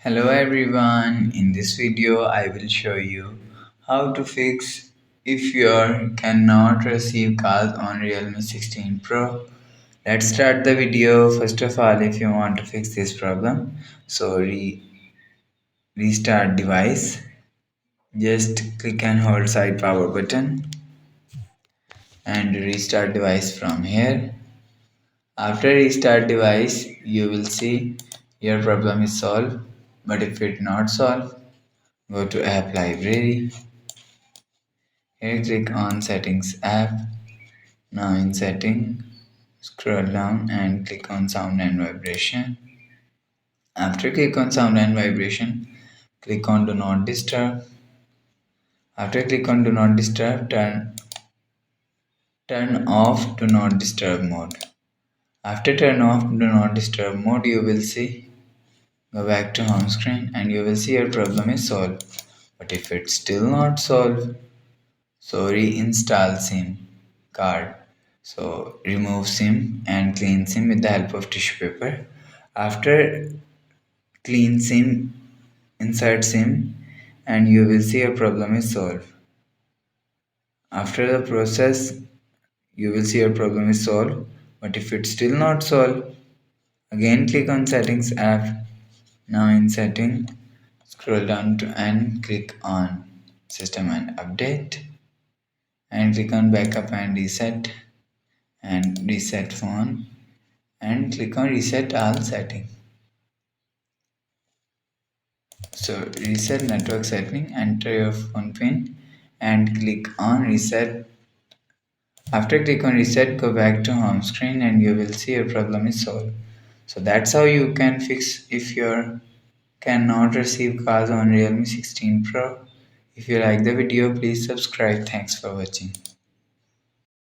Hello everyone, in this video I will show you how to fix if you cannot receive calls on Realme 16 Pro. Let's start the video. First of all, if you want to fix this problem, restart device. Just click and hold side power button and restart device from here. After restart device, you will see your problem is solved. But if it not solved, go to app library. Here click on settings app. Now in setting, scroll down and click on sound and vibration. After click on sound and vibration, click on do not disturb. After click on do not disturb, turn off do not disturb mode. After turn off do not disturb mode, you will see, go back to home screen and you will see your problem is solved. But if it's still not solved, so reinstall SIM card. So remove SIM and clean SIM with the help of tissue paper. After clean SIM, insert SIM and you will see your problem is solved. After the process, you will see your problem is solved. But if it's still not solved, again click on settings app. Now in setting, scroll down to and click on system and update and click on backup and reset phone and click on reset all setting. So reset network setting, enter your phone pin and click on reset. After click on reset, go back to home screen and you will see your problem is solved. So that's how you can fix if you cannot receive calls on Realme 16 Pro. If you like the video, please subscribe. Thanks for watching.